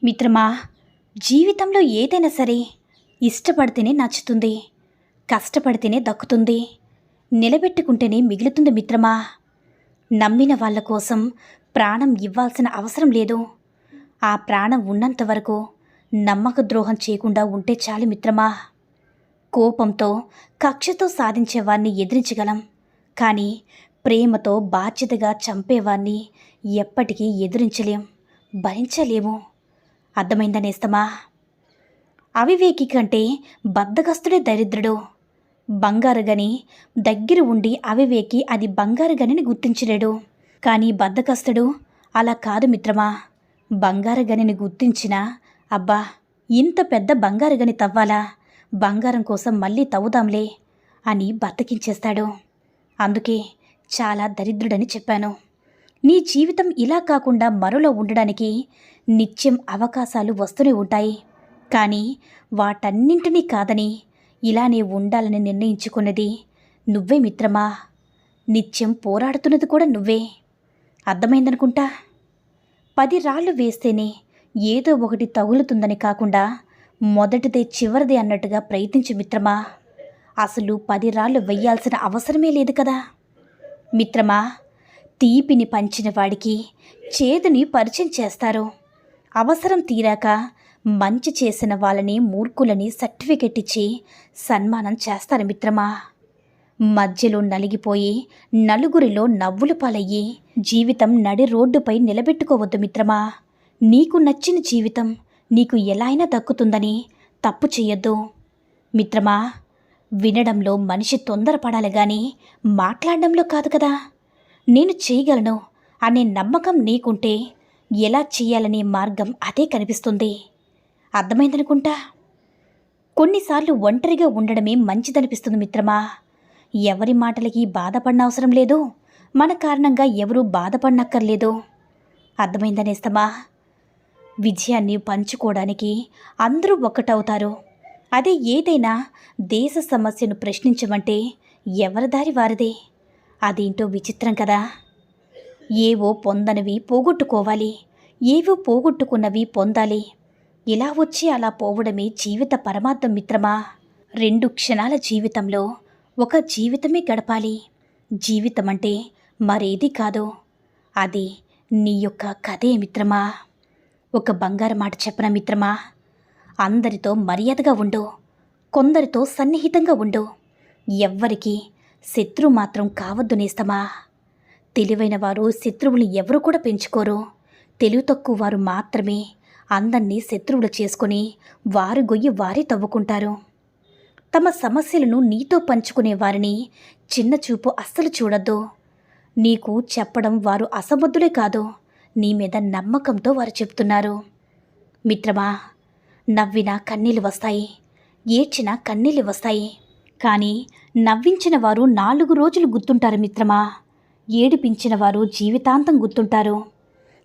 మిత్రమా, జీవితంలో ఏదైనా సరే ఇష్టపడితేనే నచ్చుతుంది, కష్టపడితేనే దక్కుతుంది, నిలబెట్టుకుంటేనే మిగులుతుంది మిత్రమా. నమ్మిన వాళ్ళ కోసం ప్రాణం ఇవ్వాల్సిన అవసరం లేదు. ఆ ప్రాణం ఉన్నంత వరకు నమ్మక ద్రోహం చేయకుండా ఉంటే చాలు మిత్రమా. కోపంతో కక్షతో సాధించేవాణ్ణి ఎదిరించగలం, కానీ ప్రేమతో బాధ్యతగా చంపేవాణ్ణి ఎప్పటికీ ఎదిరించలేం, భరించలేము. అర్థమైందా నేస్తమా? అవివేకి కంటే బద్ధకస్తుడే దరిద్రుడు. బంగారు గని దగ్గర ఉండి అవివేకి అది బంగారు గనిని గుర్తించలేడు. కానీ బద్ధకస్తుడు అలా కాదు మిత్రమా. బంగారు గనిని గుర్తించినా అబ్బా ఇంత పెద్ద బంగారు గని తవ్వాలా, బంగారం కోసం మళ్ళీ తవ్వుదాంలే అని బద్దకించేస్తాడు. అందుకే చాలా దరిద్రుడని చెప్పాను. నీ జీవితం ఇలా కాకుండా మరోలో ఉండడానికి నిత్యం అవకాశాలు వస్తూనే ఉంటాయి. కానీ వాటన్నింటినీ కాదని ఇలానే ఉండాలని నిర్ణయించుకున్నది నువ్వే మిత్రమా. నిత్యం పోరాడుతున్నది కూడా నువ్వే. అర్థమైందనుకుంటా. 10 రాళ్ళు వేస్తేనే ఏదో ఒకటి తగులుతుందని కాకుండా మొదటిదే చివరిదే అన్నట్టుగా ప్రయత్నించు మిత్రమా. అసలు 10 రాళ్ళు వెయ్యాల్సిన అవసరమే లేదు కదా మిత్రమా. తీపిని పంచిన వాడికి చేదుని పరిచయం చేస్తారు. అవసరం తీరాక మంచి చేసిన వాళ్ళని మూర్ఖులని సర్టిఫికెట్ ఇచ్చి సన్మానం చేస్తారు మిత్రమా. మధ్యలో నలిగిపోయి నలుగురిలో నవ్వులు పాలయ్యి జీవితం నడి రోడ్డుపై నిలబెట్టుకోవద్దు మిత్రమా. నీకు నచ్చిన జీవితం నీకు ఎలా అయినా దక్కుతుందని తప్పు చెయ్యొద్దు మిత్రమా. వినడంలో మనిషి తొందరపడాలి కానీ మాట్లాడడంలో కాదు కదా. నేను చేయగలను అనే నమ్మకం నీకుంటే ఎలా చెయ్యాలనే మార్గం అదే కనిపిస్తుంది. అర్థమైందనుకుంటా. కొన్నిసార్లు ఒంటరిగా ఉండడమే మంచిదనిపిస్తుంది మిత్రమా. ఎవరి మాటలకి బాధపడిన అవసరం లేదు, మన కారణంగా ఎవరూ బాధపడనక్కర్లేదు. అర్థమైందనేస్తమా. విజయాన్ని పంచుకోవడానికి అందరూ ఒక్కటవుతారు. అదే ఏదైనా దేశ సమస్యను ప్రశ్నించమంటే ఎవరి దారి వారిదే. అదేంటో విచిత్రం కదా. ఏవో పొందనివి పోగొట్టుకోవాలి, ఏవో పోగొట్టుకున్నవి పొందాలి. ఇలా వచ్చి అలా పోవడమే జీవిత పరమార్థం మిత్రమా. 2 క్షణాల జీవితంలో ఒక జీవితమే గడపాలి. జీవితం అంటే మరేది కాదు, అది నీ యొక్క కథే మిత్రమా. ఒక బంగారు మాట చెప్పన మిత్రమా. అందరితో మర్యాదగా ఉండు, కొందరితో సన్నిహితంగా ఉండు. ఎవ్వరికి శత్రువు మాత్రం కావద్దు నేస్తమా. తెలివైన వారు శత్రువులు ఎవరు కూడా పెంచుకోరు. తెలివి తక్కువ వారు మాత్రమే అందరినీ శత్రువులు చేసుకుని వారి గొయ్యి వారే తవ్వుకుంటారు. తమ సమస్యలను నీతో పంచుకునే వారిని చిన్న చూపు అస్సలు చూడొద్దు. నీకు చెప్పడం వారు అసమర్థులే కాదు, నీ మీద నమ్మకంతో వారు చెప్తున్నారు. మిత్రమా, నవ్వినా కన్నీళ్ళు వస్తాయి, ఏడ్చినా కన్నీళ్ళు వస్తాయి. కానీ నవ్వించిన వారు 4 రోజులు గుర్తుంటారు మిత్రమా. ఏడిపించిన వారు జీవితాంతం గుర్తుంటారు.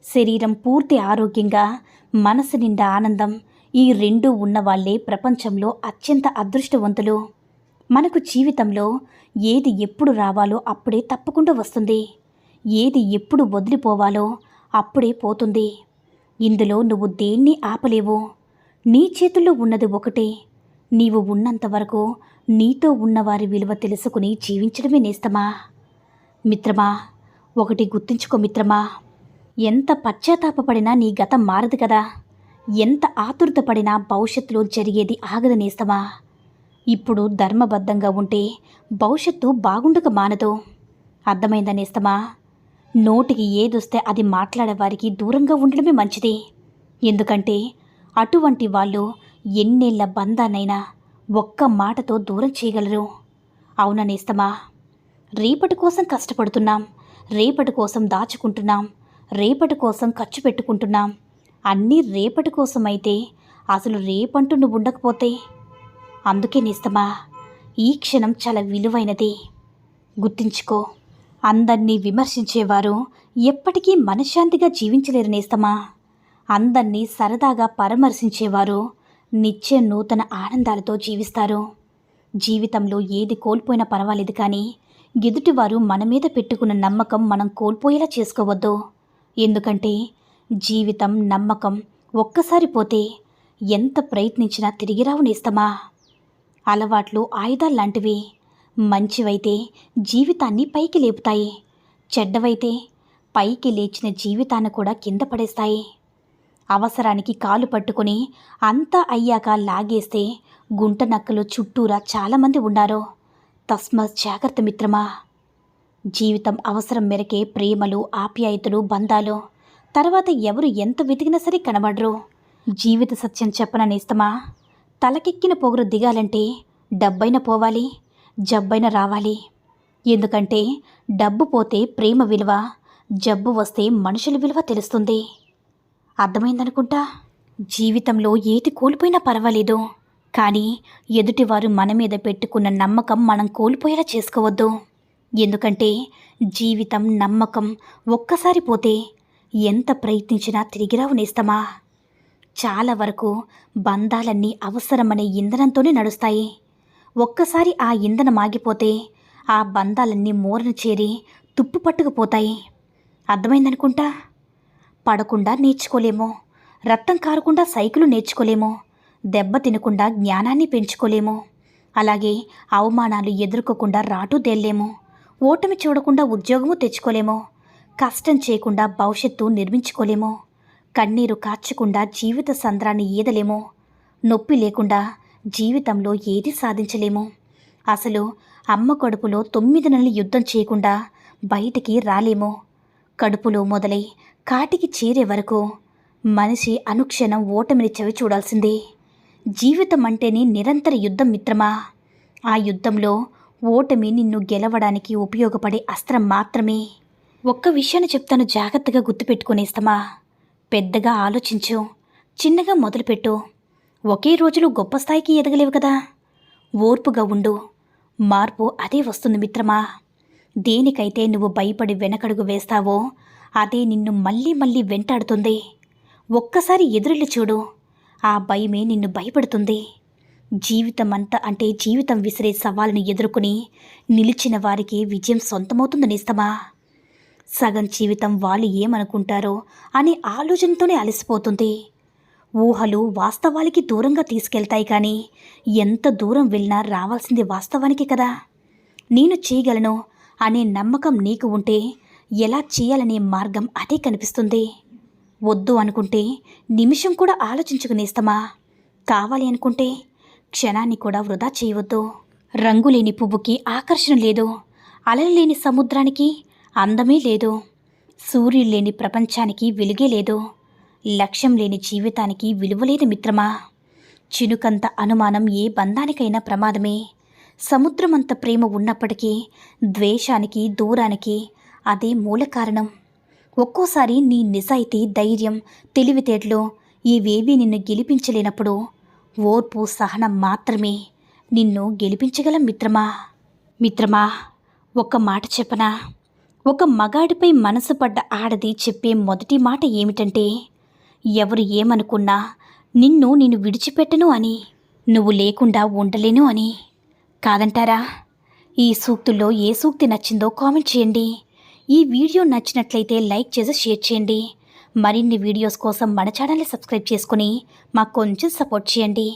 శరీరం పూర్తి ఆరోగ్యంగా మనసు నిండా ఆనందం, ఈ 2 ఉన్నవాళ్లే ప్రపంచంలో అత్యంత అదృష్టవంతులు. మనకు జీవితంలో ఏది ఎప్పుడు రావాలో అప్పుడే తప్పకుండా వస్తుంది, ఏది ఎప్పుడు వదిలిపోవాలో అప్పుడే పోతుంది. ఇందులో నువ్వు దేన్ని ఆపలేవు. నీ చేతుల్లో ఉన్నది ఒకటే. నీవు ఉన్నంత వరకు నీతో ఉన్నవారి విలువ తెలుసుకుని జీవించడమే నేస్తమా. మిత్రమా, ఒకటి గుర్తుంచుకో మిత్రమా. ఎంత పశ్చాత్తాపపడినా నీ గతం మారదు కదా. ఎంత ఆతురతపడినా భవిష్యత్తులో జరిగేది ఆగదు నేస్తమా. ఇప్పుడు ధర్మబద్ధంగా ఉంటే భవిష్యత్తు బాగుండక మానదు. అర్థమైందా నేస్తమా. నోటికి ఏదొస్తే అది మాట్లాడేవారికి దూరంగా ఉండడమే మంచిది. ఎందుకంటే అటువంటి వాళ్ళు ఎన్నేళ్ల బంధాన్నైనా ఒక్క మాటతో దూరం చేయగలరు. అవునా నేస్తమా. రేపటి కోసం కష్టపడుతున్నాం, రేపటి కోసం దాచుకుంటున్నాం, రేపటి కోసం ఖర్చు పెట్టుకుంటున్నాం. అన్నీ రేపటి కోసం అయితే అసలు రేపంటూ నువ్వు ఉండకపోతే. అందుకే నేస్తమా, ఈ క్షణం చాలా విలువైనది. గుర్తించుకో. అందరినీ విమర్శించేవారు ఎప్పటికీ మనశ్శాంతిగా జీవించలేరు నేస్తమా. అందరినీ సరదాగా పరామర్శించేవారు నిత్య నూతన ఆనందాలతో జీవిస్తారు. జీవితంలో ఏది కోల్పోయినా పర్వాలేదు, కానీ ఎదుటివారు మన మీద పెట్టుకున్న నమ్మకం మనం కోల్పోయేలా చేసుకోవద్దు. ఎందుకంటే జీవితం, నమ్మకం ఒక్కసారి పోతే ఎంత ప్రయత్నించినా తిరిగిరావు నేస్తమా. అలవాట్లు ఆయుధాల్లాంటివి. మంచివైతే జీవితాన్ని పైకి లేపుతాయి, చెడ్డవైతే పైకి లేచిన జీవితాన్ని కూడా కింద పడేస్తాయి. అవసరానికి కాలు పట్టుకుని అంతా అయ్యాక లాగేస్తే గుంట నక్కలు చుట్టూరా చాలామంది ఉన్నారు. తస్మాత్ జాగ్రత్త మిత్రమా. జీవితం అవసరం మేరకే ప్రేమలు, ఆప్యాయతలు, బంధాలు. తర్వాత ఎవరు ఎంత వెతికినా సరే కనబడరు. జీవిత సత్యం చెప్పన నేస్తమా. తలకెక్కిన పొగరు దిగాలంటే డబ్బైన పోవాలి, జబ్బైన రావాలి. ఎందుకంటే డబ్బు పోతే ప్రేమ విలువ, జబ్బు వస్తే మనుషుల విలువ తెలుస్తుంది. అర్థమైందనుకుంటా. జీవితంలో ఏది కోల్పోయినా పర్వాలేదు, కానీ ఎదుటివారు మన మీద పెట్టుకున్న నమ్మకం మనం కోల్పోయేలా చేసుకోవద్దు. ఎందుకంటే జీవితం, నమ్మకం ఒక్కసారి పోతే ఎంత ప్రయత్నించినా తిరిగిరావు నేస్తమా. చాలా వరకు బంధాలన్నీ అవసరమనే ఇంధనంతోనే నడుస్తాయి. ఒక్కసారి ఆ ఇంధనం ఆగిపోతే ఆ బంధాలన్నీ మోరను చేరి తుప్పు పట్టుకుపోతాయి. అర్థమైందనుకుంటా. పడకుండా నేర్చుకోలేము, రక్తం కారకుండా సైకిలు నేర్చుకోలేము, దెబ్బ తినకుండా జ్ఞానాన్ని పెంచుకోలేము, అలాగే అవమానాలు ఎదుర్కోకుండా రాటు తేల్లేము, ఓటమి చూడకుండా ఉద్యోగము తెచ్చుకోలేము, కష్టం చేయకుండా భవిష్యత్తు నిర్మించుకోలేము, కన్నీరు కార్చకుండా జీవిత సంద్రాన్ని ఈదలేము, నొప్పి లేకుండా జీవితంలో ఏది సాధించలేము. అసలు అమ్మ కడుపులో 9 నెలలు యుద్ధం చేయకుండా బయటికి రాలేము. కడుపులో మొదలై కాటికి చేరే వరకు మనిషి అనుక్షణం ఓటమిని చవి చూడాల్సిందే. జీవితం అంటేనే నిరంతర యుద్ధం మిత్రమా. ఆ యుద్ధంలో ఓటమి నిన్ను గెలవడానికి ఉపయోగపడే అస్త్రం మాత్రమే. ఒక్క విషయాన్ని చెప్తాను, జాగ్రత్తగా గుర్తుపెట్టుకునేస్తామా. పెద్దగా ఆలోచించు, చిన్నగా మొదలుపెట్టు. ఒకే రోజులో గొప్ప స్థాయికి ఎదగలేవు కదా. ఓర్పుగా ఉండు, మార్పు అదే వస్తుంది మిత్రమా. దేనికైతే నువ్వు భయపడి వెనకడుగు వేస్తావో అదే నిన్ను మళ్ళీ మళ్ళీ వెంటాడుతుంది. ఒక్కసారి ఎదురెళ్ళి చూడు, ఆ భయమే నిన్ను భయపడుతుంది. జీవితం అంతా అంటే జీవితం విసిరే సవాలుని ఎదుర్కొని నిలిచిన వారికి విజయం సొంతమవుతుంది నేస్తమా. సగం జీవితం వాళ్ళు ఏమనుకుంటారో అనే ఆలోచనతోనే అలసిపోతుంది. ఊహలు వాస్తవానికి దూరంగా తీసుకెళ్తాయి, కానీ ఎంత దూరం వెళ్ళినా రావాల్సింది వాస్తవానికి కదా. నేను చేయగలను అనే నమ్మకం నీకు ఉంటే ఎలా చేయాలనే మార్గం అదే కనిపిస్తుంది. వద్దు అనుకుంటే నిమిషం కూడా ఆలోచించుకునేస్తామా. కావాలి అనుకుంటే క్షణాన్ని కూడా వృధా చేయవద్దు. రంగులేని పువ్వుకి ఆకర్షణ లేదు, అలలు లేని సముద్రానికి అందమే లేదు, సూర్యుడు లేని ప్రపంచానికి వెలుగే లేదు, లక్ష్యం లేని జీవితానికి విలువలేదు మిత్రమా. చినుకంత అనుమానం ఏ బంధానికైనా ప్రమాదమే. సముద్రమంత ప్రేమ ఉన్నప్పటికీ ద్వేషానికి, దూరానికి అదే మూల కారణం. ఒక్కోసారి నీ నిజాయితీ, ధైర్యం, తెలివితేటలు ఇవేవీ నిన్ను గెలిపించలేనప్పుడు ఓర్పు, సహనం మాత్రమే నిన్ను గెలిపించగలం మిత్రమా. మిత్రమా, ఒక్క మాట చెప్పనా. ఒక మగాడిపై మనసు పడ్డ ఆడది చెప్పే మొదటి మాట ఏమిటంటే, ఎవరు ఏమనుకున్నా నేను విడిచిపెట్టను అని, నువ్వు లేకుండా ఉండలేను అని. కాదంటారా? ఈ సూక్తుల్లో ఏ సూక్తి నచ్చిందో కామెంట్ చేయండి. ఈ వీడియో నచ్చినట్లయితే లైక్ చేసి షేర్ చేయండి. మరిన్ని వీడియోస్ కోసం మన ఛానల్ని సబ్స్క్రైబ్ చేసుకుని మాకు కొంచెం సపోర్ట్ చేయండి.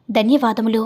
ధన్యవాదములు.